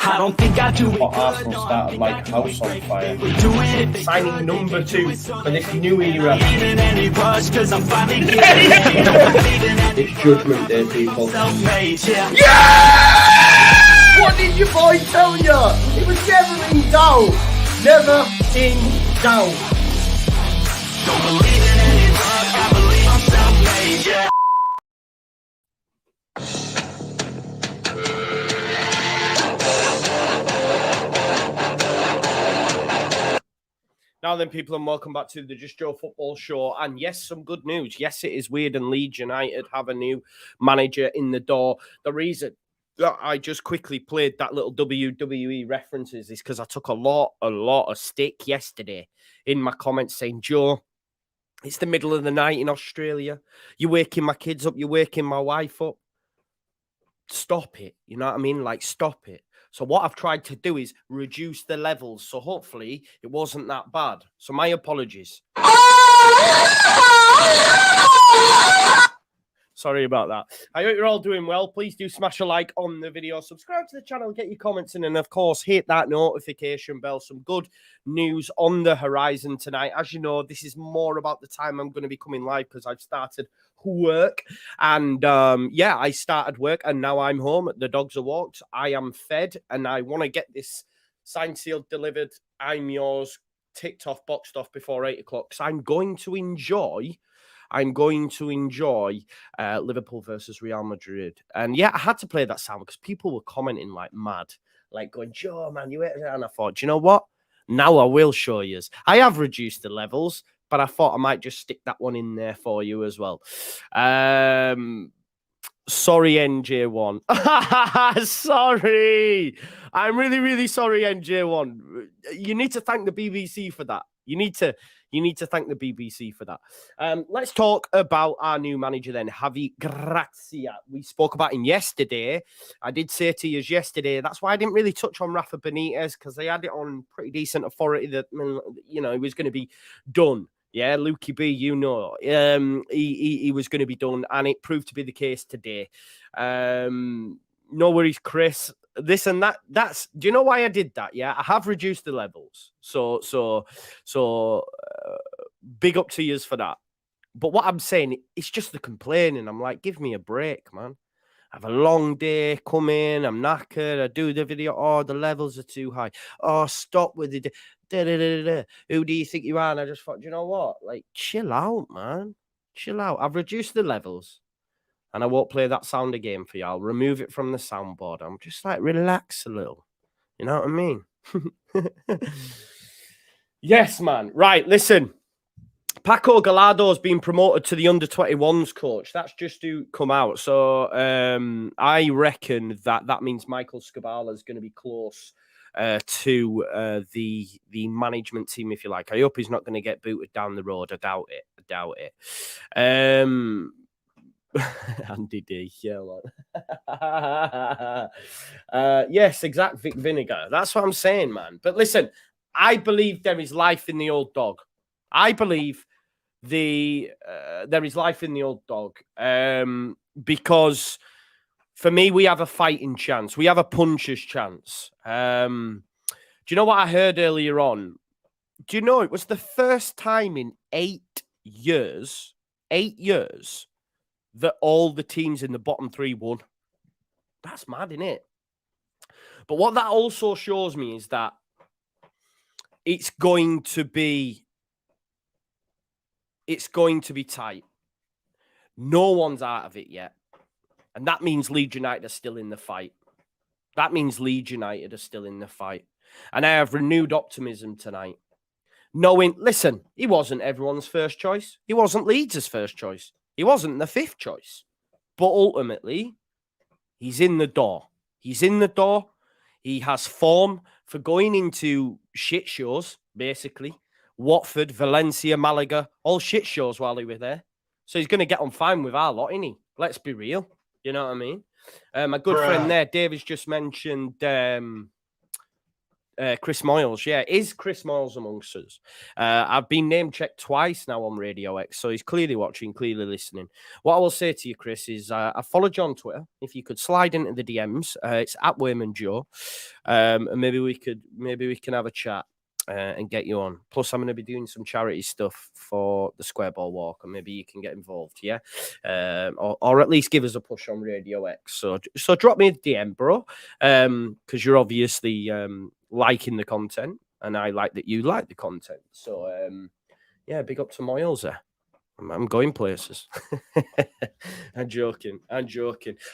I don't think I do it. But Arsenal started like a house on fire. Signing number 2 for this new era. It's Judgment Day, people. Yeah! What did your boy tell you? It was never in doubt. Never in doubt. Don't believe in any luck, I believe I'm self-made, yeah. Now then, people, and welcome back to the Just Joe Football Show. And yes, some good news. Yes, it is weird, and Leeds United have a new manager in the door. The reason that I just quickly played that little WWE references is because I took a lot of stick yesterday in my comments saying, Joe, it's the middle of the night in Australia. You're waking my kids up. You're waking my wife up. Stop it. You know what I mean? Like, stop it. So what I've tried to do is reduce the levels. So hopefully it wasn't that bad. So my apologies. Sorry about that. I hope you're all doing well. Please do smash a like on the video. Subscribe to the channel, get your comments in. And, of course, hit that notification bell. Some good news on the horizon tonight. As you know, this is more about the time I'm going to be coming live because I've started work. And, yeah, I started work and now I'm home. The dogs are walked. I am fed and I want to get this signed, sealed, delivered. I'm yours. Ticked off, boxed off before 8 o'clock. Because I'm going to enjoy Liverpool versus Real Madrid. And yeah, I had to play that sound because people were commenting like mad, like going, Joe, man, you ate it. And I thought, do you know what? Now I will show you. I have reduced the levels, but I thought I might just stick that one in there for you as well. Sorry, NJ1. Sorry. I'm really, really sorry, NJ1. You need to thank the BBC for that. You need to thank the BBC for that. Let's talk about our new manager then, Javi Gracia. We spoke about him yesterday. I did say to you yesterday, that's why I didn't really touch on Rafa Benitez, because they had it on pretty decent authority that, you know, he was going to be done. Yeah, Lukey B, you know, he was going to be done, and it proved to be the case today. No worries, Chris. This and that. Do you know why I did that? Yeah, I have reduced the levels. So big up to yous for that. But what I'm saying, it's just the complaining. I'm like, give me a break, man. I have a long day, come in, I'm knackered, I do the video, oh, the levels are too high. Oh, stop with it. Who do you think you are? And I just thought, you know what? Like, chill out, man. Chill out. I've reduced the levels. And I won't play that sound again for you. I'll remove it from the soundboard. I'm just like, relax a little. You know what I mean? Yes, man. Right, listen. Paco Galado's been promoted to the under-21s coach. That's just to come out. So I reckon that means Michael Scabala is going to be close to the management team, if you like. I hope he's not going to get booted down the road. I doubt it. Andy D, yeah, yes, exact Vic Vinegar. That's what I'm saying, man. But listen, I believe there is life in the old dog. I believe there is life in the old dog because for me, we have a fighting chance. We have a puncher's chance. Do you know what I heard earlier on? Do you know it was the first time in 8 years, that all the teams in the bottom 3 won? That's mad, isn't it? But what that also shows me is that it's going to be tight. No one's out of it yet. And that means Leeds United are still in the fight. And I have renewed optimism tonight. Knowing, listen, he wasn't everyone's first choice. He wasn't Leeds' first choice. He wasn't the 5th choice. But ultimately, he's in the door. He has form for going into shit shows, basically. Watford, Valencia, Malaga, all shit shows while he was there. So he's going to get on fine with our lot, isn't he? Let's be real. You know what I mean? My good friend there, David's just mentioned Chris Moyles, yeah. Is Chris Moyles amongst us? I've been name-checked twice now on Radio X, so he's clearly watching, clearly listening. What I will say to you, Chris, is I followed you on Twitter. If you could slide into the DMs, it's at Wayman Joe, and maybe we can have a chat and get you on. Plus, I'm going to be doing some charity stuff for the Square Ball Walk, and maybe you can get involved, yeah? Or at least give us a push on Radio X. So drop me a DM, bro, because you're obviously liking the content, and I like that you like the content. So, yeah, big up to Moyles there. I'm going places. I'm joking.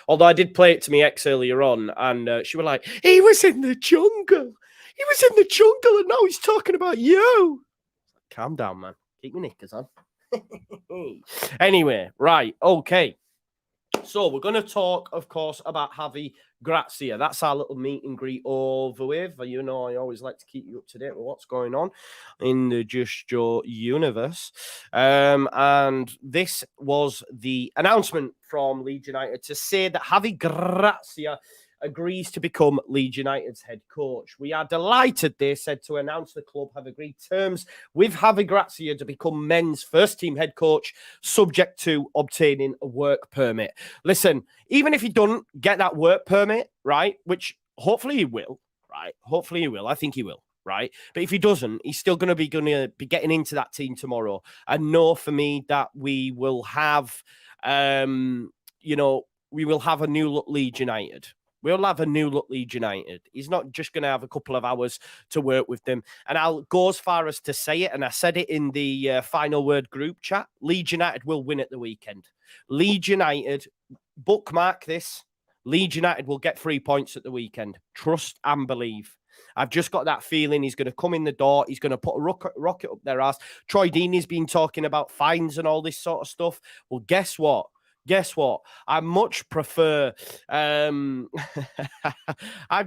Although I did play it to my ex earlier on, and she was like, he was in the jungle. He was in the jungle, and now he's talking about you. Calm down, man. Keep your knickers on. Anyway, right. Okay. So we're going to talk, of course, about Javi Gracia. That's our little meet and greet over with. You know, I always like to keep you up to date with what's going on in the Just Joe universe. And this was the announcement from Leeds United to say that Javi Gracia agrees to become Leeds United's head coach. We are delighted, they said, to announce the club have agreed terms with Javi Gracia to become men's first team head coach, subject to obtaining a work permit. Listen, even if he doesn't get that work permit, right, which hopefully he will, right? Hopefully he will. I think he will. Right. But if he doesn't, he's still going to be getting into that team tomorrow. And know for me that we will have, we will have a new look Leeds United. We'll have a new look Leeds United. He's not just going to have a couple of hours to work with them. And I'll go as far as to say it, and I said it in the Final Word group chat, Leeds United will win at the weekend. Leeds United, bookmark this, Leeds United will get 3 points at the weekend. Trust and believe. I've just got that feeling he's going to come in the door. He's going to put a rocket up their ass. Troy Deeney's been talking about fines and all this sort of stuff. Well, guess what? I much prefer. I've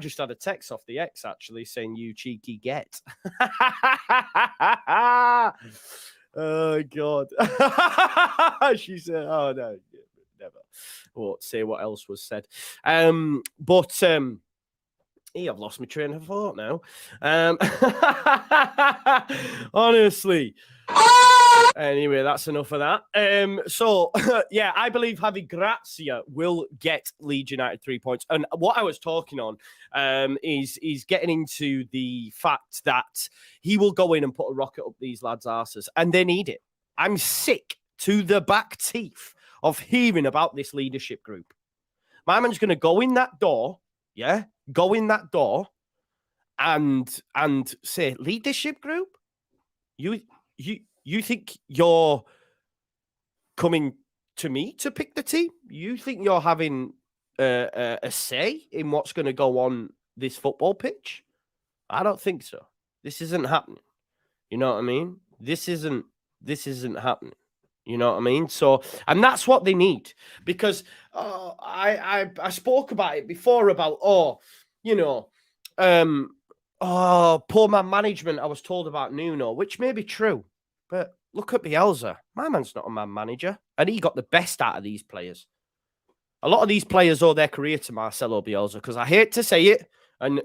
just had a text off the ex actually saying, "You cheeky get." Oh God. She said, "Oh no, never." Won't say what else was said. I've lost my train of thought now. Honestly. Anyway, that's enough of that. Yeah, I believe Javi Gracia will get Leeds United 3 points. And what I was talking on is getting into the fact that he will go in and put a rocket up these lads' arses, and they need it. I'm sick to the back teeth of hearing about this leadership group. My man's going to go in that door, yeah? Go in that door and say, leadership group? You think you're coming to me to pick the team? You think you're having a say in what's going to go on this football pitch? I don't think so. This isn't happening. You know what I mean? This isn't happening. You know what I mean? So, and that's what they need, because I spoke about it before about, poor man management. I was told about Nuno, which may be true. But look at Bielsa. My man's not a man manager. And he got the best out of these players. A lot of these players owe their career to Marcelo Bielsa, because I hate to say it, and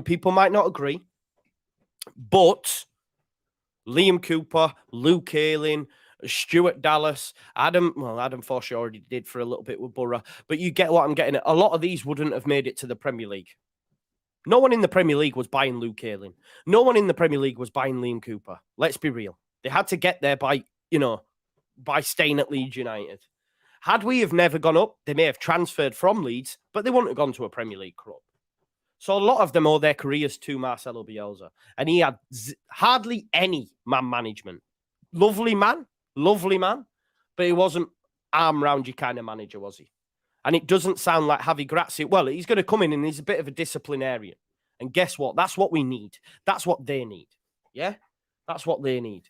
people might not agree, but Liam Cooper, Luke Ayling, Stuart Dallas, Adam Forshaw already did for a little bit with Borough, but you get what I'm getting at. A lot of these wouldn't have made it to the Premier League. No one in the Premier League was buying Luke Ayling. No one in the Premier League was buying Liam Cooper. Let's be real. They had to get there by staying at Leeds United. Had we have never gone up, they may have transferred from Leeds, but they wouldn't have gone to a Premier League club. So a lot of them owe their careers to Marcelo Bielsa. And he had hardly any man management. Lovely man, but he wasn't arm round you kind of manager, was he? And it doesn't sound like Javi Gracia. Well, he's going to come in and he's a bit of a disciplinarian. And guess what? That's what we need. That's what they need. Yeah? That's what they need.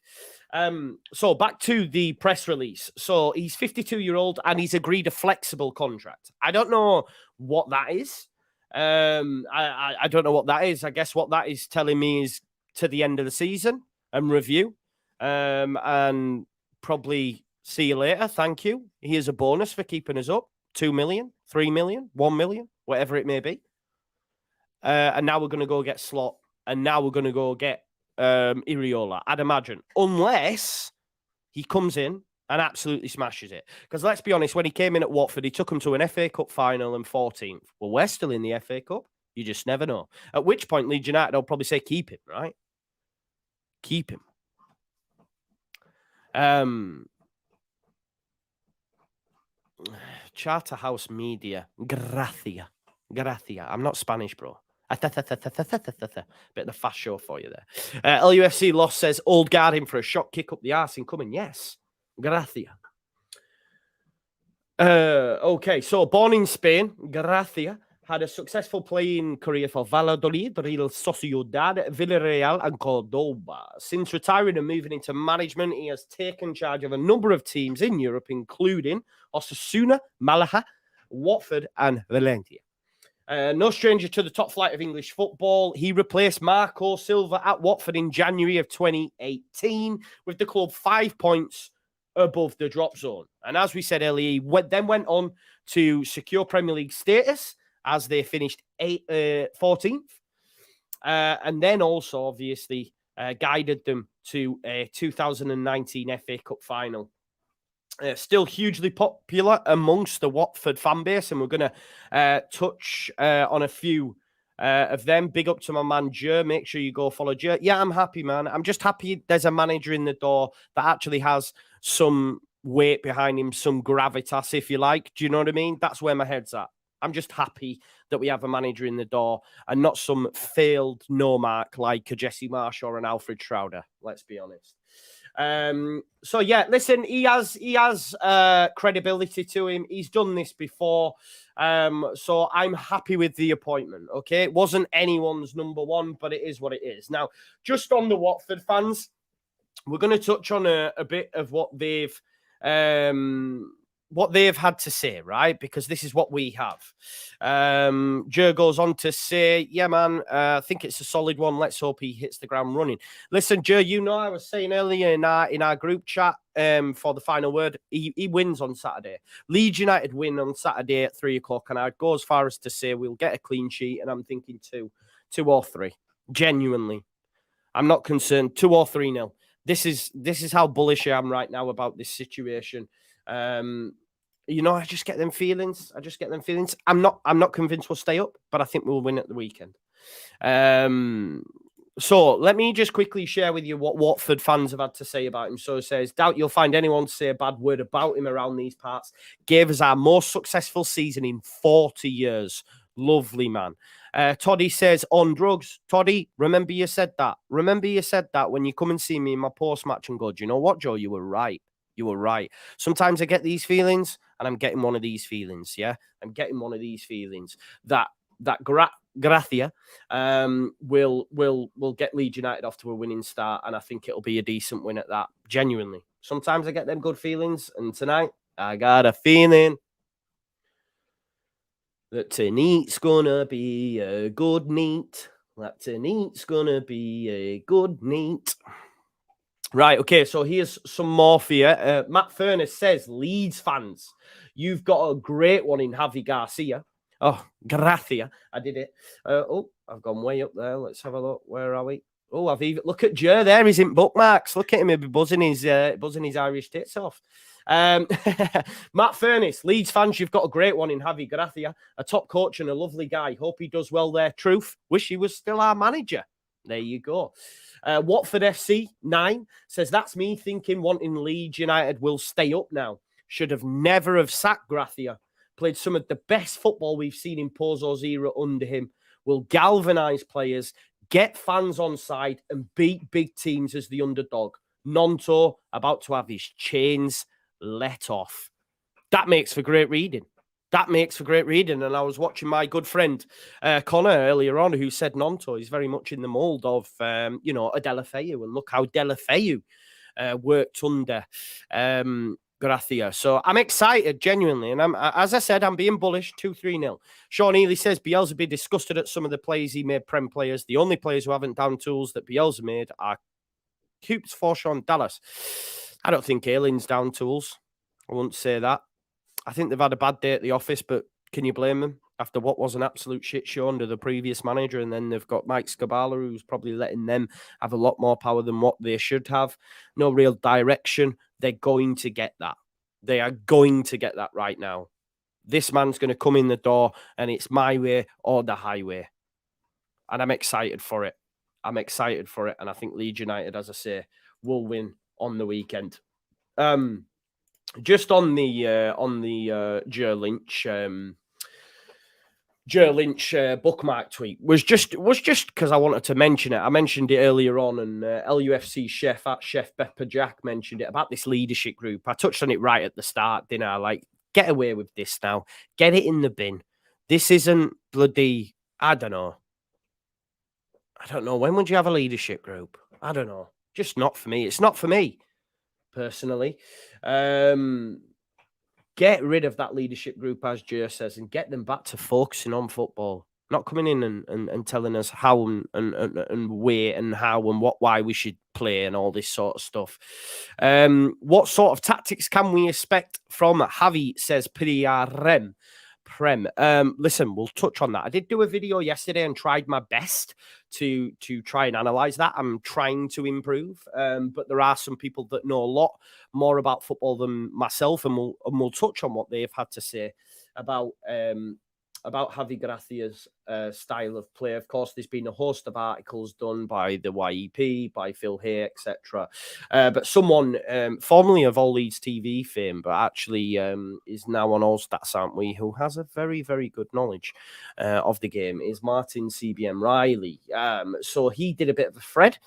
So back to the press release. So he's 52-year-old and he's agreed a flexible contract. I don't know what that is. I don't know what that is. I guess what that is telling me is to the end of the season and review. And probably see you later. Thank you. Here's a bonus for keeping us up. 2 million, 3 million, 1 million, whatever it may be. And now we're going to go get Slot and now we're going to go get Iriola, I'd imagine, unless he comes in and absolutely smashes it. Because let's be honest, when he came in at Watford, he took them to an FA Cup final and 14th. Well, we're still in the FA Cup. You just never know. At which point, Leeds United will probably say, keep him, right? Keep him. Charterhouse Media. Gracia. I'm not Spanish, bro. Bit of the fast show for you there. LUFC Lost says, old guard him for a shot kick up the arse incoming. Yes. Gracia. Okay, so born in Spain, Gracia had a successful playing career for Valladolid, Real Sociedad, Villarreal, and Cordoba. Since retiring and moving into management, he has taken charge of a number of teams in Europe, including Osasuna, Malaga, Watford, and Valencia. No stranger to the top flight of English football. He replaced Marco Silva at Watford in January of 2018, with the club 5 points above the drop zone. And as we said earlier, he then went on to secure Premier League status as they finished 14th. And then also, obviously, guided them to a 2019 FA Cup final. Still hugely popular amongst the Watford fan base, and we're going to touch on a few of them. Big up to my man, Joe. Make sure you go follow Joe. Yeah, I'm happy, man. I'm just happy there's a manager in the door that actually has some weight behind him, some gravitas, if you like. Do you know what I mean? That's where my head's at. I'm just happy that we have a manager in the door and not some failed no-mark like a Jesse Marsh or an Alfred Schroeder. Let's be honest. So yeah, listen, he has credibility to him. He's done this before. So I'm happy with the appointment. Okay. It wasn't anyone's number one, but it is what it is. Now, just on the Watford fans, we're going to touch on a bit of what they've had to say, right? Because this is what we have. Joe goes on to say, yeah, man, I think it's a solid one. Let's hope he hits the ground running. Listen, Joe, you know, I was saying earlier in our group chat for the final word, he wins on Saturday. Leeds United win on Saturday at 3:00, and I'd go as far as to say we'll get a clean sheet, and I'm thinking 2 or 3. Genuinely. I'm not concerned. 2 or 3-0. This is how bullish I am right now about this situation. You know, I just get them feelings. I'm not convinced we'll stay up, but I think we'll win at the weekend. So let me just quickly share with you what Watford fans have had to say about him. So it says, doubt you'll find anyone to say a bad word about him around these parts. Gave us our most successful season in 40 years. Lovely man. Toddy says, on drugs. Toddy, remember you said that. Remember you said that when you come and see me in my post-match and go, do you know what, Joe? You were right. You were right. Sometimes I get these feelings, and I'm getting one of these feelings. Yeah, I'm getting one of these feelings that Gracia will get Leeds United off to a winning start, and I think it'll be a decent win at that. Genuinely, sometimes I get them good feelings, and tonight I got a feeling that tonight's gonna be a good night. That tonight's gonna be a good night. Right, okay, so here's some more for you. Matt Furness says, Leeds fans, you've got a great one in Javi Garcia. Oh, Gracia, I did it. I've gone way up there. Let's have a look. Where are we? Oh, look at Joe there. He's in bookmarks. Look at him. He'll be buzzing his Irish tits off. Matt Furness, Leeds fans, you've got a great one in Javi Gracia, a top coach and a lovely guy. Hope he does well there. Truth. Wish he was still our manager. There you go. Watford FC 9 says, that's me thinking wanting Leeds United will stay up now. Should have never have sacked Gracia. Played some of the best football we've seen in Pozzo's era under him. Will galvanise players, get fans on side and beat big teams as the underdog. Nonto about to have his chains let off. That makes for great reading. And I was watching my good friend Connor earlier on, who said Nonto is very much in the mould of, a Deulofeu. And look how Deulofeu worked under Gracia. So I'm excited, genuinely. And as I said, I'm being bullish, 2-3-0. Sean Ely says, Bielsa be disgusted at some of the plays he made Prem players. The only players who haven't down tools that Bielsa made are Coops, Forshaw, Dallas. I don't think Aylin's down tools. I wouldn't say that. I think they've had a bad day at the office, but can you blame them? after what was an absolute shit show under the previous manager. And then they've got Mike Scabala, who's probably letting them have a lot more power than what they should have. No real direction. They're going to get that. They are going to get that right now. This man's going to come in the door and it's my way or the highway. And I'm excited for it. I'm excited for it. And I think Leeds United, as I say, will win on the weekend. Just on the Joe Lynch bookmark tweet was just because I wanted to mention it. I mentioned it earlier on, and LUFC chef at Chef Pepper Jack mentioned it about this leadership group. I touched on it right at the start, didn't I? Like, get away with this now. Get it in the bin. This isn't bloody, I don't know. When would you have a leadership group? I don't know. Just not for me. It's not for me, personally. Get rid of that leadership group, as Joe says, and get them back to focusing on football. Not coming in and telling us how and where and how and why we should play and all this sort of stuff. What sort of tactics can we expect from Javi, says Prem? Listen, we'll touch on that. I did do a video yesterday and tried my best to try and analyze that. I'm trying to improve, but there are some people that know a lot more about football than myself, and we'll touch on what they've had to say about Javi Gracia's style of play. Of course, there's been a host of articles done by the YEP, by Phil Hay, etc. But someone formerly of All Leeds TV fame, but actually is now on All Stats, aren't we, who has a very, very good knowledge of the game, is Martin CBM Riley. So he did a bit of a thread,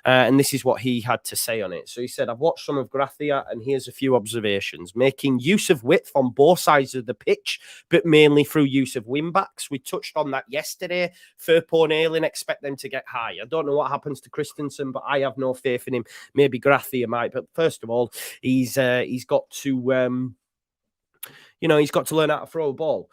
and this is what he had to say on it. So he said, I've watched some of Gracia, and here's a few observations. Making use of width on both sides of the pitch, but mainly through use of wing backs. We touched on that yesterday. Firpo and Ayling, expect them to get high. I don't know what happens to Christensen, but I have no faith in him. Maybe Gracia might, but first of all, he's got to he's got to learn how to throw a ball.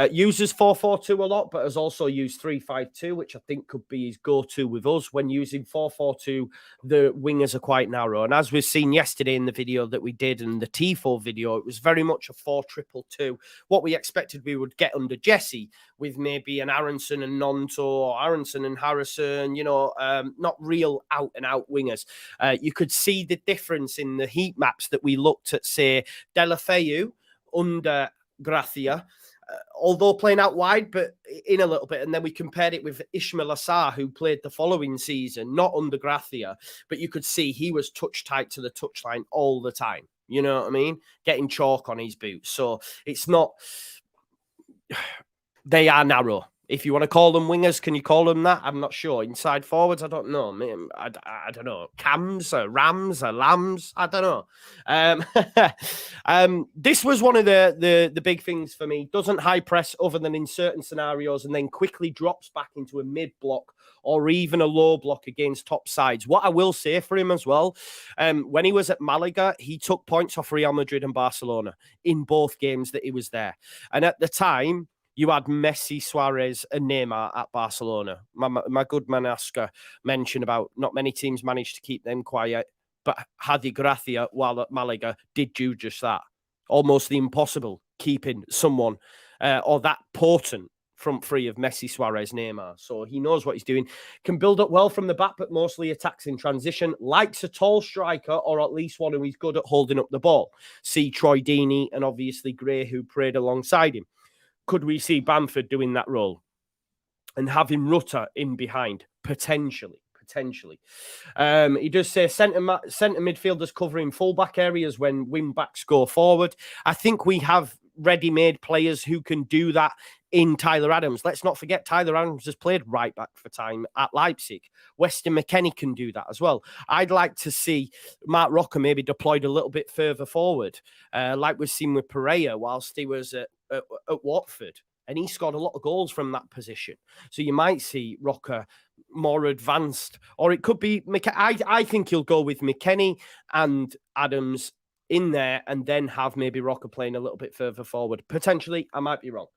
Uses 4-4-2 a lot, but has also used 3-5-2, which I think could be his go-to with us. When using 4-4-2, the wingers are quite narrow. And as we've seen yesterday in the video that we did and the T4 video, it was very much a 4-2-2. What we expected we would get under Jesse, with maybe an Aronson and Nonto, or Aronson and Harrison, not real out-and-out wingers. You could see the difference in the heat maps that we looked at, say, Deulofeu under Gracia, although playing out wide, but in a little bit. And then we compared it with Ismail Assar, who played the following season, not under Gracia, but you could see he was touch tight to the touchline all the time. You know what I mean? Getting chalk on his boots. So it's not... They are narrow. If you want to call them wingers, can you call them that? I'm not sure. Inside forwards, I don't know. I don't know. Cams, Rams, Lambs, I don't know. This was one of the big things for me. Doesn't high press other than in certain scenarios, and then quickly drops back into a mid block or even a low block against top sides. What I will say for him as well, when he was at Malaga, he took points off Real Madrid and Barcelona in both games that he was there. And at the time, you had Messi, Suarez, and Neymar at Barcelona. My good man Oscar mentioned about not many teams managed to keep them quiet, but Javi Gracia, while at Malaga, did do just that. Almost the impossible, keeping someone or that potent front three of Messi, Suarez, Neymar. So he knows what he's doing. Can build up well from the back, but mostly attacks in transition. Likes a tall striker, or at least one who is good at holding up the ball. See Troy Deeney and obviously Gray, who prayed alongside him. Could we see Bamford doing that role and having Rutter in behind? Potentially. He does say centre midfielders covering fullback areas when wing backs go forward. I think we have ready-made players who can do that in Tyler Adams. Let's not forget Tyler Adams has played right back for time at Leipzig. Weston McKennie can do that as well. I'd like to see Mark Rocker maybe deployed a little bit further forward, like we've seen with Pereira whilst he was at Watford. And he scored a lot of goals from that position. So you might see Rocker more advanced. Or it could be... I think he'll go with McKennie and Adams in there and then have maybe Rocker playing a little bit further forward. Potentially, I might be wrong.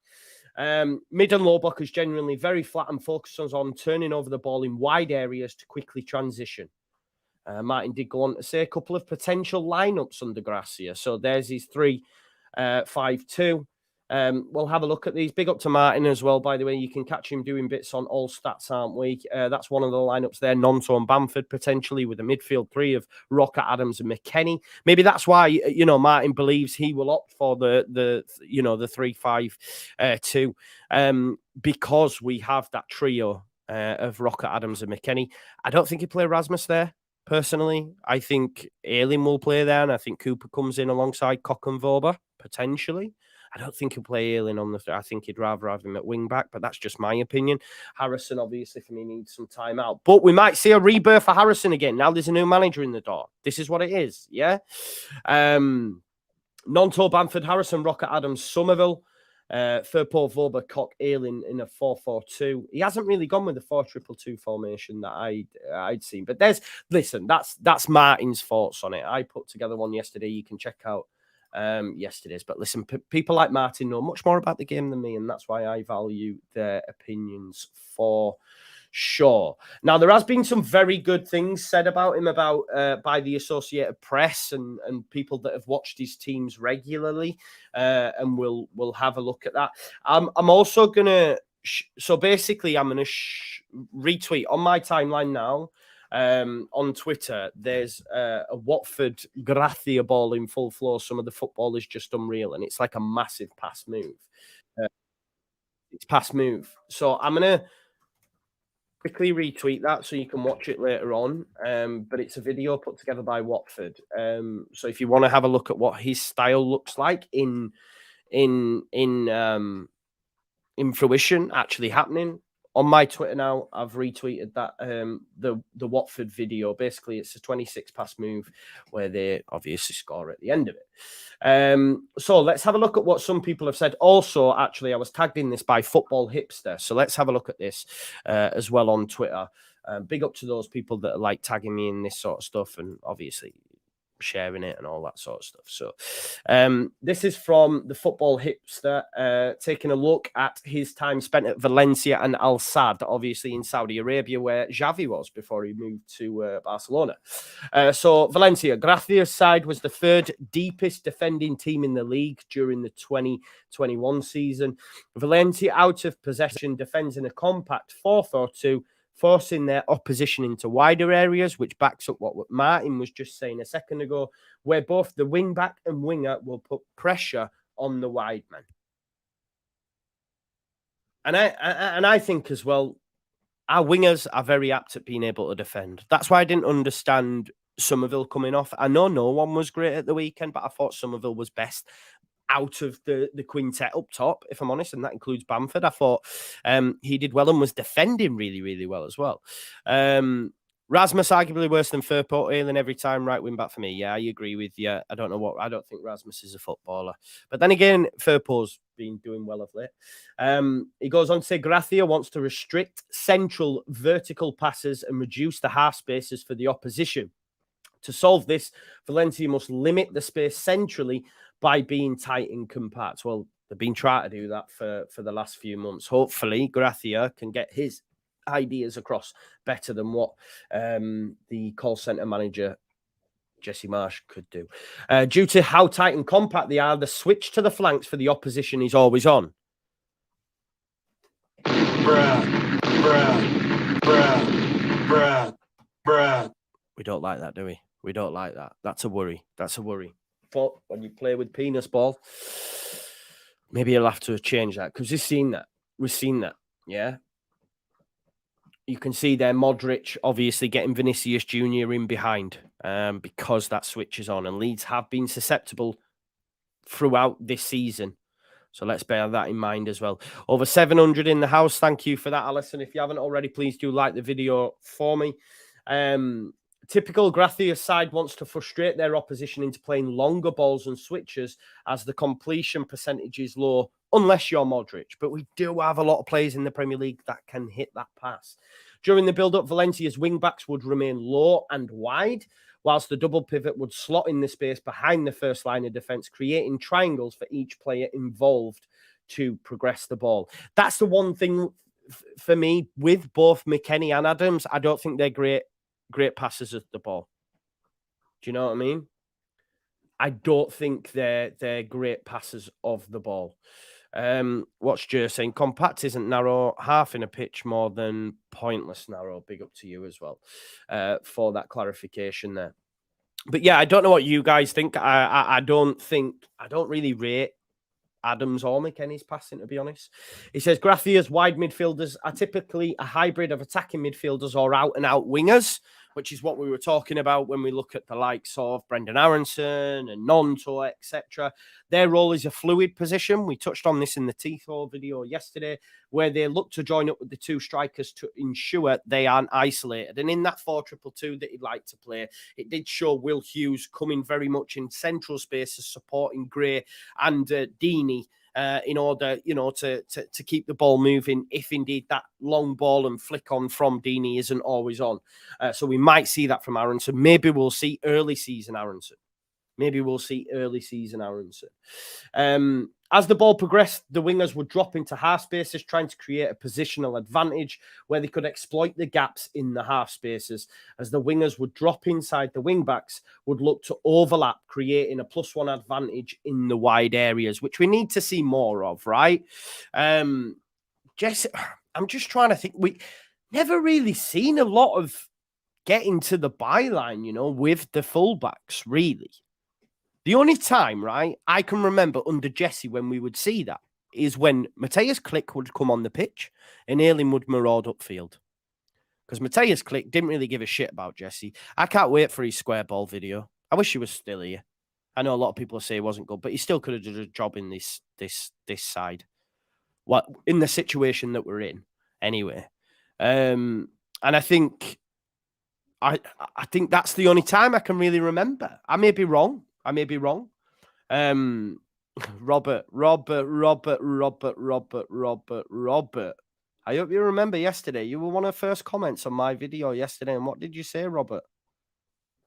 Mid and low block is generally very flat and focuses on turning over the ball in wide areas to quickly transition. Martin did go on to say a couple of potential lineups under Gracia. So there's his 3-5-2. We'll have a look at these. Big up to Martin as well, by the way. You can catch him doing bits on All Stats, aren't we? That's one of the lineups there. Nonto and Bamford potentially with a midfield three of Rocker, Adams and McKennie. Maybe that's why, Martin believes he will opt for the 3-5-2 because we have that trio of Rocker, Adams and McKennie. I don't think he'd play Rasmus there. Personally, I think Ayling will play there, and I think Cooper comes in alongside Koch and Vober, potentially. I don't think he'll play Ayling on I think he'd rather have him at wing back, but that's just my opinion. Harrison, obviously, for me, needs some time out. But we might see a rebirth for Harrison again. Now there's a new manager in the door. This is what it is, yeah? Nonto, Bamford, Harrison, Rocker, Adams, Somerville. Firpo, Vober, Koch, Ayling in a 4-4-2. He hasn't really gone with the 4-2-2 formation that I'd seen. But that's Martin's thoughts on it. I put together one yesterday. You can check out yesterday's. But listen, people like Martin know much more about the game than me, and that's why I value their opinions for sure. Now, there has been some very good things said about him by the Associated Press and people that have watched his teams regularly, and we'll have a look at that. I'm also going to... so basically, I'm going to retweet on my timeline now. On Twitter, there's a Watford Gracia ball in full flow. Some of the football is just unreal, and it's like a massive pass move. It's pass move. So I'm going to quickly retweet that so you can watch it later on. But it's a video put together by Watford. So if you want to have a look at what his style looks like in fruition, actually happening, on my Twitter now, I've retweeted that the Watford video. Basically, it's a 26 pass move where they obviously score at the end of it. So let's have a look at what some people have said. Also, actually, I was tagged in this by Football Hipster. So let's have a look at this as well on Twitter. Big up to those people that are like tagging me in this sort of stuff, and obviously sharing it and all that sort of stuff. So this is from the Football Hipster, taking a look at his time spent at Valencia and Al Sadd, obviously in Saudi Arabia, where Javi was before he moved to Barcelona. So Valencia, Gracia's side was the third deepest defending team in the league during the 2021 season. Valencia, out of possession, defends in a compact 4-4-2, forcing their opposition into wider areas, which backs up what Martin was just saying a second ago, where both the wing-back and winger will put pressure on the wide man. And I think as well, our wingers are very apt at being able to defend. That's why I didn't understand Somerville coming off. I know no one was great at the weekend, but I thought Somerville was best out of the quintet up top, if I'm honest, and that includes Bamford. I thought he did well and was defending really, really well as well. Rasmus arguably worse than Firpo, Ayling every time right wing back for me. Yeah, I agree with you. I don't think Rasmus is a footballer. But then again, Firpo's been doing well of late. He goes on to say Gracia wants to restrict central vertical passes and reduce the half spaces for the opposition. To solve this, Valencia must limit the space centrally by being tight and compact. Well, they've been trying to do that for the last few months. Hopefully, Gracia can get his ideas across better than what the call centre manager, Jesse Marsh, could do. Due to how tight and compact they are, the switch to the flanks for the opposition is always on. We don't like that, do we? We don't like that. That's a worry. That's a worry. But when you play with penis ball, maybe you'll have to change that, because we've seen that. We've seen that. Yeah. You can see there Modric obviously getting Vinicius Jr. in behind because that switch is on. And Leeds have been susceptible throughout this season. So let's bear that in mind as well. Over 700 in the house. Thank you for that, Alison. If you haven't already, please do like the video for me. Typical Gracia side wants to frustrate their opposition into playing longer balls and switches as the completion percentage is low, unless you're Modric. But we do have a lot of players in the Premier League that can hit that pass. During the build-up, Valencia's wing-backs would remain low and wide, whilst the double pivot would slot in the space behind the first line of defence, creating triangles for each player involved to progress the ball. That's the one thing for me with both McKennie and Adams. I don't think they're great passers of the ball. Do you know what I mean? I don't think they're great passers of the ball. What's Jer saying? Compact isn't narrow, half in a pitch more than pointless narrow. Big up to you as well for that clarification there. But yeah, I don't know what you guys think. I don't really rate Adams or McKennie's passing, to be honest. He says Gracia's wide midfielders are typically a hybrid of attacking midfielders or out-and-out wingers, which is what we were talking about when we look at the likes of Brendan Aronson and Nonto, etc. Their role is a fluid position. We touched on this in the T-Thor video yesterday, where they look to join up with the two strikers to ensure they aren't isolated. And in that 4-2-2 that he'd like to play, it did show Will Hughes coming very much in central spaces, supporting Gray and Deeney. In order, to keep the ball moving, if indeed that long ball and flick on from Deeney isn't always on. So we might see that from Aronson. Maybe we'll see early season Aronson. As the ball progressed, the wingers would drop into half spaces, trying to create a positional advantage where they could exploit the gaps in the half spaces. As the wingers would drop inside, the wing backs would look to overlap, creating a +1 advantage in the wide areas, which we need to see more of, right? Jess, I'm just trying to think. We never really seen a lot of getting to the byline, with the fullbacks, really. The only time, right, I can remember under Jesse when we would see that is when Matthias Klick would come on the pitch and Ailing would maraud upfield. Because Matthias Klick didn't really give a shit about Jesse. I can't wait for his square ball video. I wish he was still here. I know a lot of people say he wasn't good, but he still could have done a job in this side. What in the situation that we're in, anyway. And I think that's the only time I can really remember. I may be wrong. Robert. I hope you remember yesterday. You were one of the first comments on my video yesterday. And what did you say, Robert?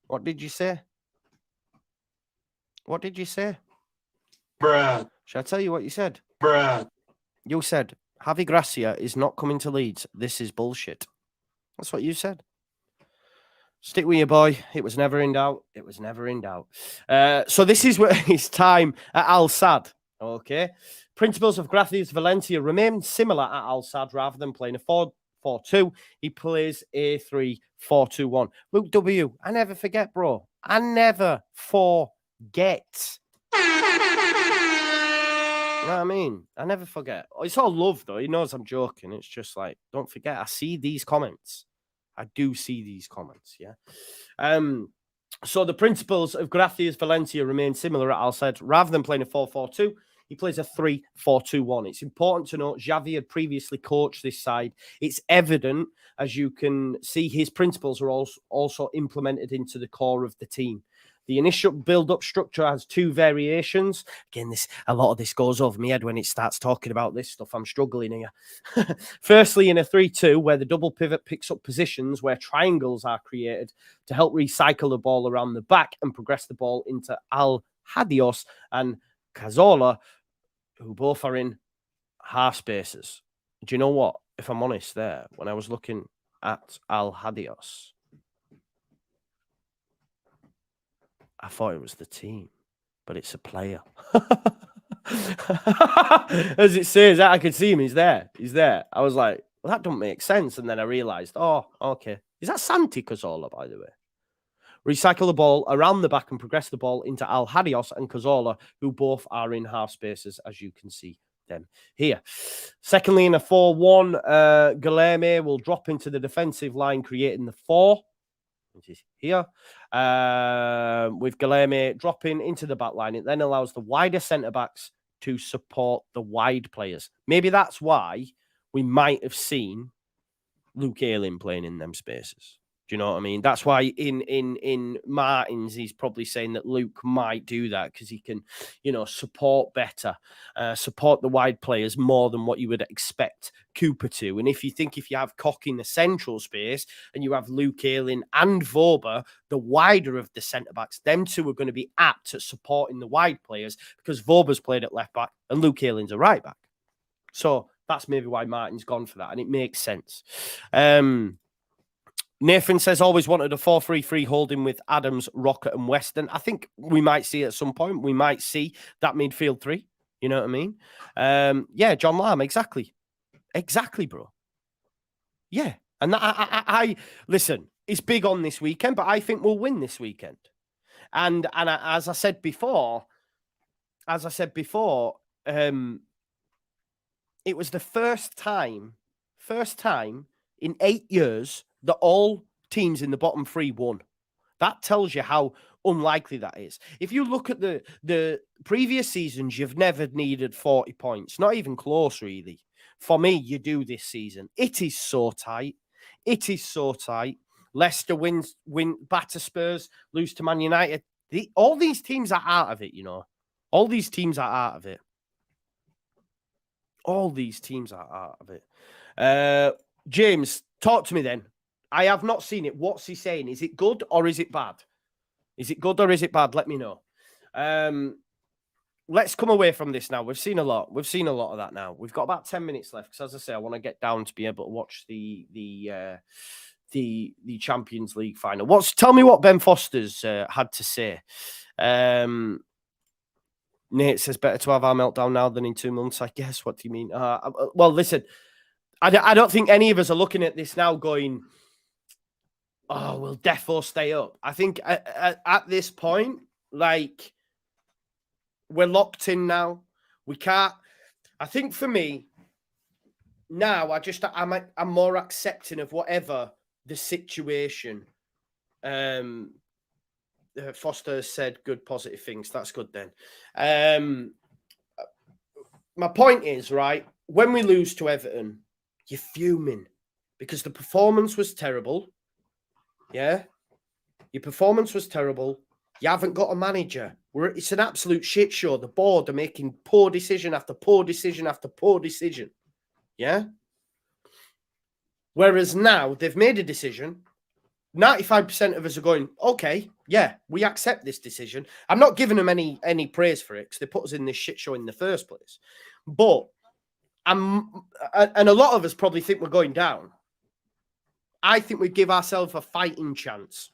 What did you say? Bruh. Shall I tell you what you said? Bruh. You said, Javi Gracia is not coming to Leeds. This is bullshit. That's what you said. Stick with your boy. It was never in doubt. So this is where his time at Al Sadd. Okay. Principles of Gracia's Valencia remain similar at Al Sadd rather than playing a 4-4-2. He plays a 3-4-2-1. Luke W. I never forget, bro. I never forget. You know what I mean? I never forget. It's all love, though. He knows I'm joking. It's just like, don't forget. I see these comments. I do see these comments, yeah. So the principles of Gracia's Valencia remain similar at Al Sadd. Rather than playing a 4-4-2, he plays a 3-4-2-1. It's important to note Javi had previously coached this side. It's evident, as you can see, his principles are also implemented into the core of the team. The initial build-up structure has two variations. Again, a lot of this goes over my head when it starts talking about this stuff. I'm struggling here. Firstly, in a 3-2, where the double pivot picks up positions where triangles are created to help recycle the ball around the back and progress the ball into Al Hadios and Cazorla, who both are in half spaces. Do you know what? If I'm honest there, when I was looking at Al Hadios, I thought it was the team, but it's a player. As it says, I could see him. He's there. I was like, well, that don't make sense. And then I realized, oh, okay. Is that Santi Cazorla, by the way? Recycle the ball around the back and progress the ball into Al Hadios and Cazorla, who both are in half spaces, as you can see them here. Secondly, in a 4-1, Guilherme will drop into the defensive line, creating the 4. Which is here, with Guilherme dropping into the back line. It then allows the wider centre-backs to support the wide players. Maybe that's why we might have seen Luke Ayling playing in them spaces. Do you know what I mean? That's why in Martin's, he's probably saying that Luke might do that because he can, support better, support the wide players more than what you would expect Cooper to. And if you have Cock in the central space and you have Luke Ayling and Voba, the wider of the centre-backs, them two are going to be apt at supporting the wide players because Voba's played at left-back and Luke Ayling's a right-back. So that's maybe why Martin's gone for that, and it makes sense. Nathan says, always wanted a 4-3-3 holding with Adams, Rocket and Weston. I think we might see at some point, we might see that midfield 3. You know what I mean? Yeah, John Lamb, exactly, bro. Yeah, and I listen. It's big on this weekend, but I think we'll win this weekend. And as I said before, it was the first time in 8 years that all teams in the bottom three won. That tells you how unlikely that is. If you look at the previous seasons, you've never needed 40 points, not even close, really. For me, you do this season. It is so tight. It is so tight. Leicester win, batter Spurs, lose to Man United. All these teams are out of it, you know. All these teams are out of it. All these teams are out of it. James, talk to me then. I have not seen it. What's he saying? Is it good or is it bad? Is it good or is it bad? Let me know. Let's come away from this now. We've seen a lot. We've seen a lot of that now. We've got about 10 minutes left because, as I say, I want to get down to be able to watch the Champions League final. Tell me what Ben Foster's had to say. Nate says better to have our meltdown now than in 2 months. I guess. What do you mean? Well, listen, I don't think any of us are looking at this now going, oh, we'll defo stay up. I think at this point, like, we're locked in now. We can't. I think for me now, I'm more accepting of whatever the situation. Foster said good, positive things. That's good then. My point is, right, when we lose to Everton, you're fuming because the performance was terrible. Yeah? Your performance was terrible. You haven't got a manager. It's an absolute shit show. The board are making poor decision after poor decision after poor decision. Yeah? Whereas now, they've made a decision. 95% of us are going, okay, yeah, we accept this decision. I'm not giving them any praise for it because they put us in this shit show in the first place. But and a lot of us probably think we're going down. I think we give ourselves a fighting chance.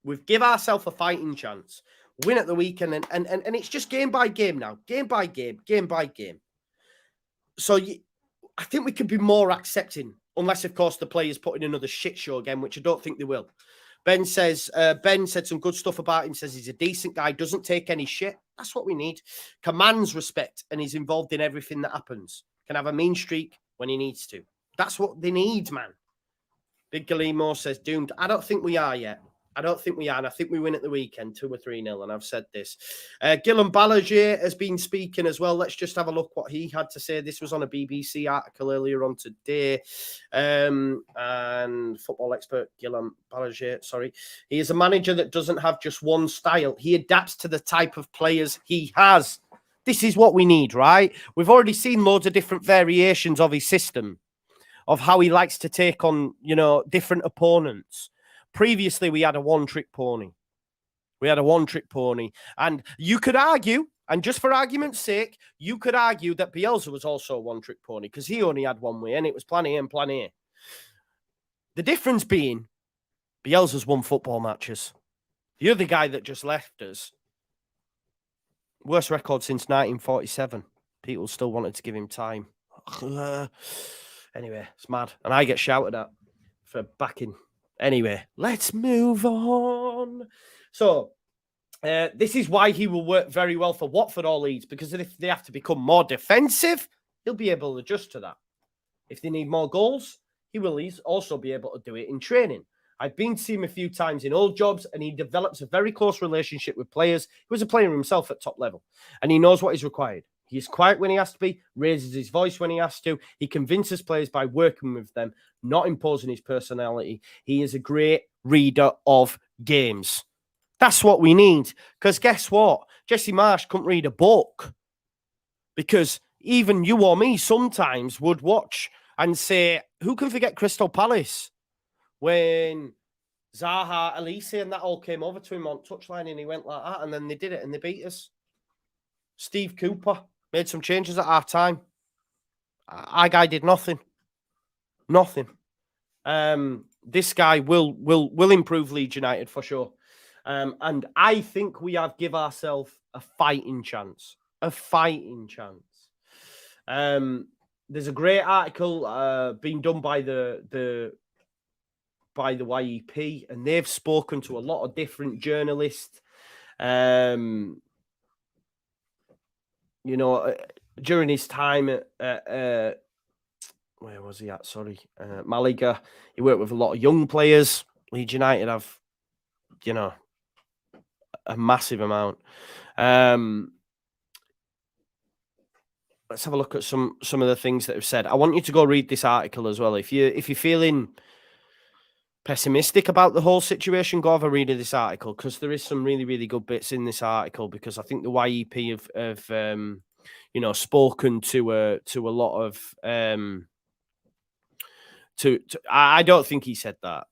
We've give ourselves a fighting chance. Win at the weekend, and it's just game by game now. Game by game, game by game. So I think we could be more accepting, unless, of course, the players put in another shit show again, which I don't think they will. Ben said some good stuff about him, says he's a decent guy, doesn't take any shit. That's what we need. Commands respect, and he's involved in everything that happens. Can have a mean streak when he needs to. That's what they need, man. Big Galimo says, doomed. I don't think we are yet. I don't think we are. And I think we win at the weekend, 2 or 3-0. And I've said this. Guillaume Balaguer has been speaking as well. Let's just have a look what he had to say. This was on a BBC article earlier on today. And football expert Guillaume Balaguer, sorry. He is a manager that doesn't have just one style. He adapts to the type of players he has. This is what we need, right? We've already seen loads of different variations of his system, of how he likes to take on, different opponents. Previously, we had a one-trick pony. And you could argue, and just for argument's sake, you could argue that Bielsa was also a one-trick pony because he only had one way, and it was plan A and plan A. The difference being, Bielsa's won football matches. The other guy that just left us, worst record since 1947. People still wanted to give him time. Anyway, it's mad. And I get shouted at for backing. Anyway, let's move on. So, this is why he will work very well for Watford or Leeds, because if they have to become more defensive, he'll be able to adjust to that. If they need more goals, he will also be able to do it in training. I've been to see him a few times in old jobs, and he develops a very close relationship with players. He was a player himself at top level, and he knows what is required. He's quiet when he has to be, raises his voice when he has to. He convinces players by working with them, not imposing his personality. He is a great reader of games. That's what we need. Because guess what? Jesse Marsh couldn't read a book. Because even you or me sometimes would watch and say, who can forget Crystal Palace? When Zaha, Elise, and that all came over to him on touchline and he went like that, and then they did it and they beat us. Steve Cooper made some changes at half time. Our guy did nothing. Nothing. This guy will improve Leeds United for sure. And I think we have give ourselves a fighting chance. a fighting chance. There's a great article being done by the YEP, and they've spoken to a lot of different journalists. You know, during his time at where was he at? Sorry, Malaga. He worked with a lot of young players. Leeds United have, you know, a massive amount. Let's have a look at some of the things that have said. I want you to go read this article as well. If you're feeling pessimistic about the whole situation, go have a read of this article, because there is some really, really good bits in this article, because I think the YEP have you know, spoken to a lot of I don't think he said that.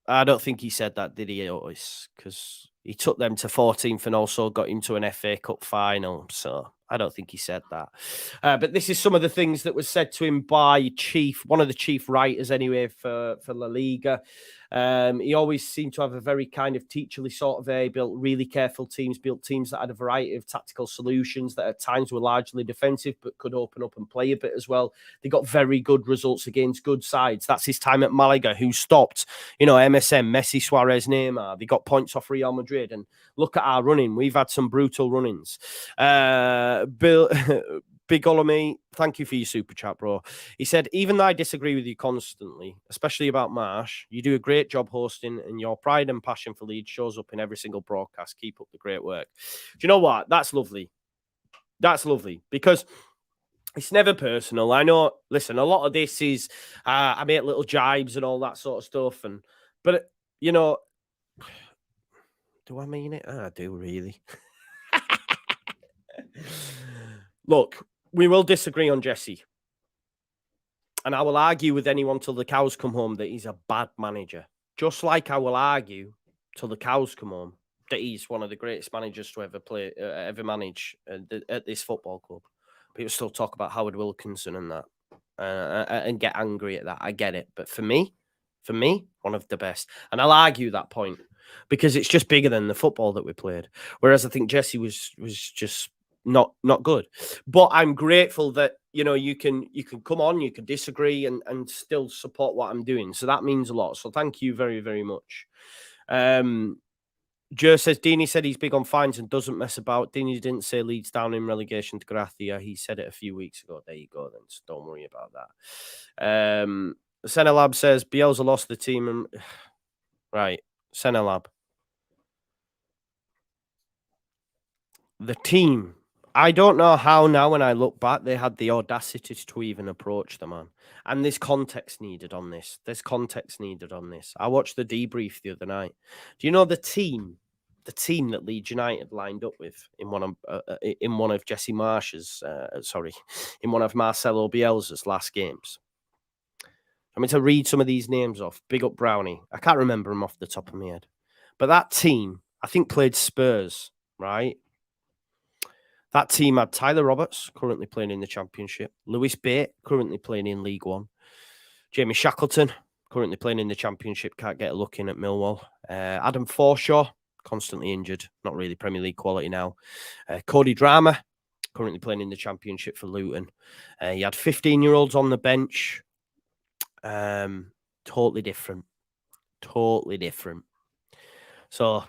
I don't think he said that, did he, Otis? Because he took them to 14th and also got him to an FA Cup final. So I don't think he said that. But this is some of the things that was said to him by one of the chief writers anyway, for La Liga. He always seemed to have a very kind of teacherly sort of way, built really careful teams, built teams that had a variety of tactical solutions that at times were largely defensive, but could open up and play a bit as well. They got very good results against good sides. That's his time at Malaga, who stopped, you know, MSN, Messi, Suarez, Neymar. They got points off Real Madrid. And look at our running. We've had some brutal run-ins. Bill... Big Olame, thank you for your super chat, bro. He said, even though I disagree with you constantly, especially about Marsh, you do a great job hosting, and your pride and passion for Leeds shows up in every single broadcast. Keep up the great work. Do you know what? That's lovely. That's lovely, because it's never personal. I know, listen, a lot of this is, I make little jibes and all that sort of stuff. But, you know, do I mean it? I do, really. Look, we will disagree on Jesse. And I will argue with anyone till the cows come home that he's a bad manager. Just like I will argue till the cows come home that he's one of the greatest managers to ever manage at this football club. People still talk about Howard Wilkinson and that, and get angry at that. I get it. But for me, one of the best. And I'll argue that point, because it's just bigger than the football that we played. Whereas I think Jesse was just not good. But I'm grateful that, you know, you can come on, you can disagree and still support what I'm doing. So that means a lot. So thank you very, very much. Joe says, Dini said he's big on fines and doesn't mess about. Dini didn't say Leeds down in relegation to Gracia. He said it a few weeks ago. There you go then. So don't worry about that. Senelab says, Bielsa lost the team. And... Right. Senelab. The team. I don't know how now, when I look back, they had the audacity to even approach the man. And there's context needed on this. I watched the debrief the other night. Do you know the team that Leeds United lined up with in one of Jesse Marsh's, in one of Marcelo Bielsa's last games? I'm going to read some of these names off. Big up Brownie. I can't remember them off the top of my head. But that team, I think, played Spurs, right? That team had Tyler Roberts, currently playing in the Championship. Lewis Bate, currently playing in League One. Jamie Shackleton, currently playing in the Championship. Can't get a look in at Millwall. Adam Forshaw, constantly injured. Not really Premier League quality now. Cody Drama, currently playing in the Championship for Luton. He had 15-year-olds on the bench. Totally different. So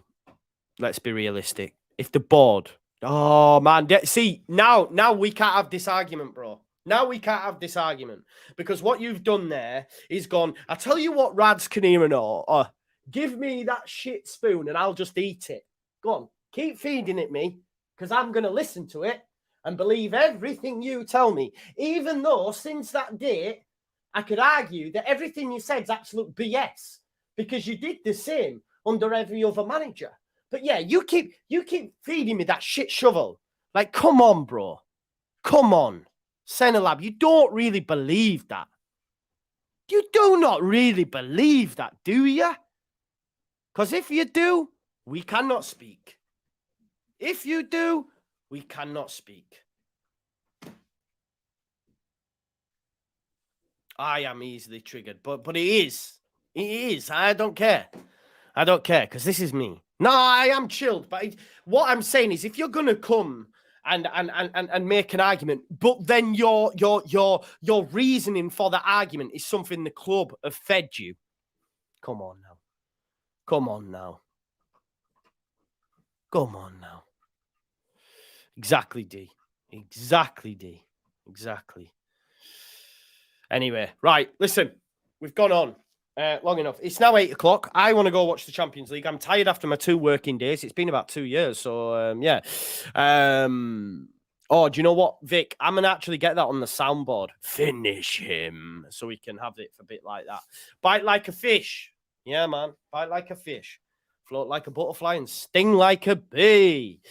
let's be realistic. If the board... Oh, man. See, now we can't have this argument, bro. Now we can't have this argument. Because what you've done there is gone, I tell you what, Rads can hear and all. Give me that shit spoon and I'll just eat it. Go on. Keep feeding it me, because I'm going to listen to it and believe everything you tell me. Even though since that date, I could argue that everything you said is absolute BS, because you did the same under every other manager. But yeah, you keep feeding me that shit shovel. Like, come on, bro. Come on. Senelab, you don't really believe that. You do not really believe that, do you? Because if you do, we cannot speak. If you do, we cannot speak. I am easily triggered, but it is. It is. I don't care. Because this is me. No, I am chilled. But what I'm saying is, if you're going to come and make an argument, but then your reasoning for that argument is something the club have fed you. Come on now. Come on now. Come on now. Exactly, D. Exactly, D. Exactly. Anyway, right, listen, we've gone on long enough. It's now 8 o'clock. I want to go watch the Champions League. I'm tired after my 2 working days. It's been about 2 years, so yeah. Oh, do you know what, Vic? I'm going to actually get that on the soundboard. Finish him, so we can have it for a bit like that. Bite like a fish. Yeah, man. Bite like a fish. Float like a butterfly and sting like a bee.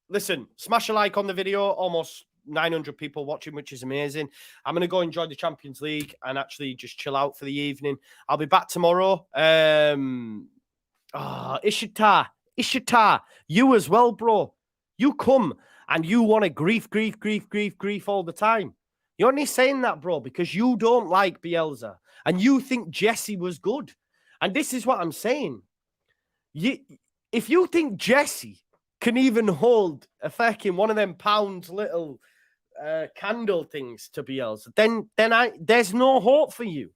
Listen, smash a like on the video. Almost 900 people watching, which is amazing. I'm going to go enjoy the Champions League and actually just chill out for the evening. I'll be back tomorrow. Ishita, you as well, bro. You come and you want to grief all the time. You're only saying that, bro, because you don't like Bielsa and you think Jesse was good. And this is what I'm saying. If you think Jesse can even hold a fucking one of them pound little candle things to Bielsa, then there's no hope for you.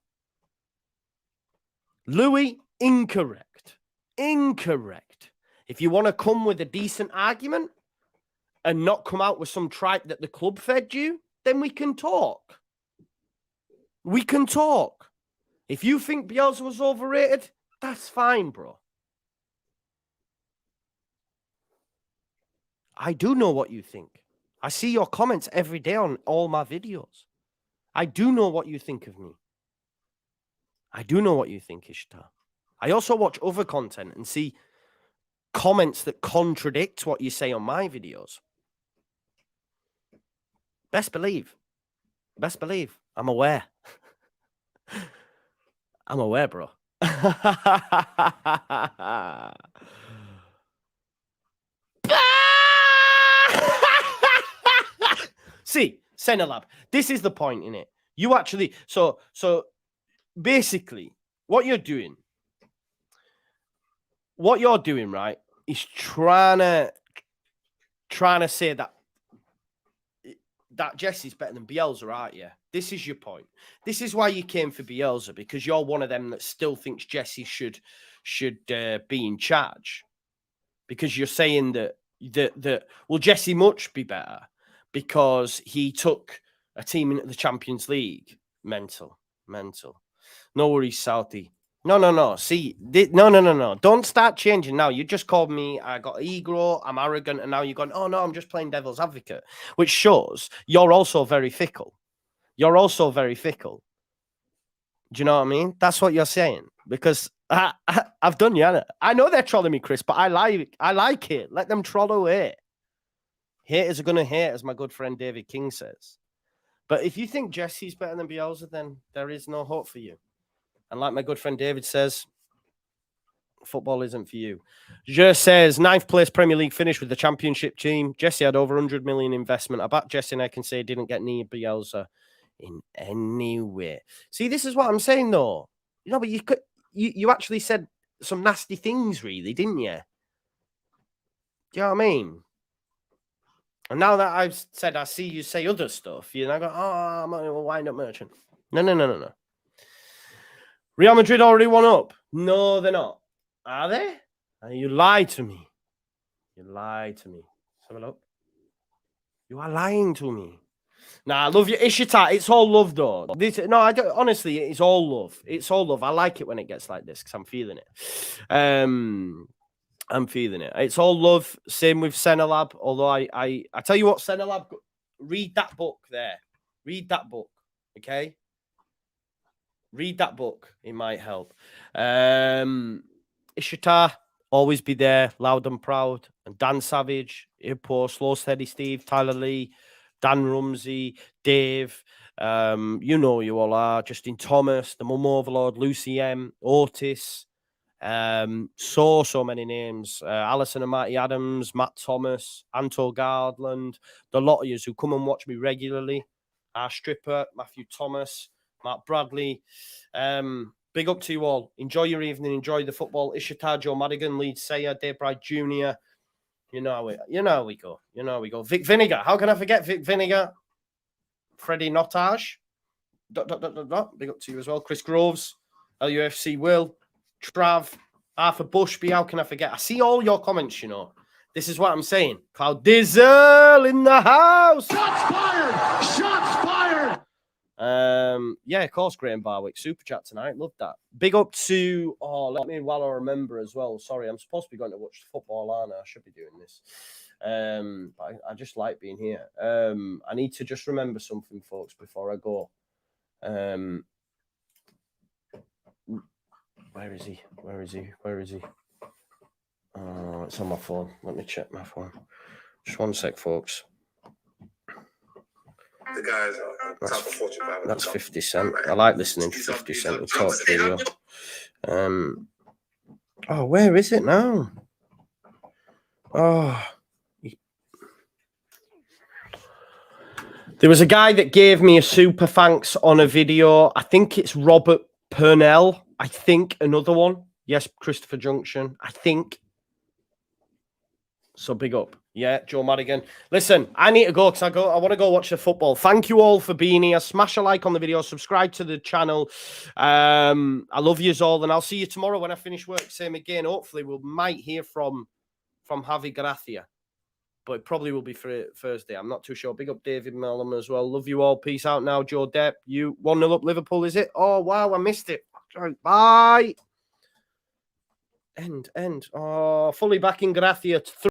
Louis, incorrect. If you want to come with a decent argument and not come out with some tripe that the club fed you, then we can talk. We can talk. If you think Bielsa was overrated, that's fine, bro. I do know what you think. I see your comments every day on all my videos. I do know what you think of me. I do know what you think, Ishtar. I also watch other content and see comments that contradict what you say on my videos. Best believe. I'm aware. I'm aware, bro. See, Senelab, this is the point in it. You actually, so basically, what you're doing, right, is trying to say that Jesse's better than Bielsa, aren't you? This is your point. This is why you came for Bielsa, because you're one of them that still thinks Jesse should be in charge. Because you're saying that will Jesse much be better because he took a team into the Champions League? Mental. No worries, Southie. No. See, no. Don't start changing now. You just called me, I got ego, I'm arrogant, and now you're going, oh no, I'm just playing devil's advocate, which shows you're also very fickle. Do you know what I mean? That's what you're saying. Because I've done you. I know they're trolling me, Chris, but I like it. Let them troll away. Haters are going to hate, as my good friend David King says. But if you think Jesse's better than Bielsa, then there is no hope for you. And like my good friend David says, football isn't for you. Je says, 9th place Premier League finish with the championship team. Jesse had over 100 million investment. I bet Jesse and I can say didn't get near Bielsa in any way. See, this is what I'm saying, though. You know, but you actually said some nasty things, really, didn't you? Do you know what I mean? And now that I've said I see you say other stuff, you know, I go, oh, I'm a wind-up merchant. No. Real Madrid already won up. No, they're not. Are they? You lied to me. Let's have a look. You are lying to me. Nah, I love you. Ishita, it's all love, though. I don't, honestly, it's all love. It's all love. I like it when it gets like this because I'm feeling it. I'm feeling it. It's all love. Same with Senelab. Although I tell you what, Senelab, read that book there. Read that book, okay? Read that book. It might help. Ishita, always be there, loud and proud. And Dan Savage, Hippo, Slow Steady Steve, Tyler Lee, Dan Rumsey, Dave, you know you all are, Justin Thomas, the Mum Overlord, Lucy M, Otis, so many names, Alison and Marty Adams, Matt Thomas, Anto Gardland, the lot of you who come and watch me regularly, our stripper, Matthew Thomas, Matt Bradley, big up to you all. Enjoy your evening, enjoy the football. Ishita, Joe Madigan, Leeds Sayer, Dave Bright Jr., You know how we go. You know how we go. Vic Vinegar. How can I forget Vic Vinegar? Freddie Notage. ... Big up to you as well. Chris Groves. LUFC Will. Trav. Arthur Bushby. How can I forget? I see all your comments, you know. This is what I'm saying. Cloud Diesel in the house. Shots fired! Shots fired! Yeah, of course, Graham Barwick. Super chat tonight. Love that. Big up to, let me, while I remember as well. Sorry, I'm supposed to be going to watch the football, aren't I? I should be doing this. But I just like being here. I need to just remember something, folks, before I go. Where is he? Where is he? Where is he? Oh, it's on my phone. Let me check my phone. Just one sec, folks. The guys are top of Fortune 500. That's 50 Cent. I like listening to 50 Cent and talk video. Oh, where is it now? Oh. There was a guy that gave me a super thanks on a video. I think it's Robert Purnell. I think another one. Yes, Christopher Junction. I think. So big up. Yeah, Joe Madigan. Listen, I need to go because I want to go watch the football. Thank you all for being here. Smash a like on the video. Subscribe to the channel. I love you all, and I'll see you tomorrow when I finish work. Same again. Hopefully, we might hear from Javi Gracia, but it probably will be for Thursday. I'm not too sure. Big up David Mellum as well. Love you all. Peace out now, Joe Depp. You 1-0 up Liverpool, is it? Oh wow, I missed it. Bye. End. Oh, fully back in Gracia.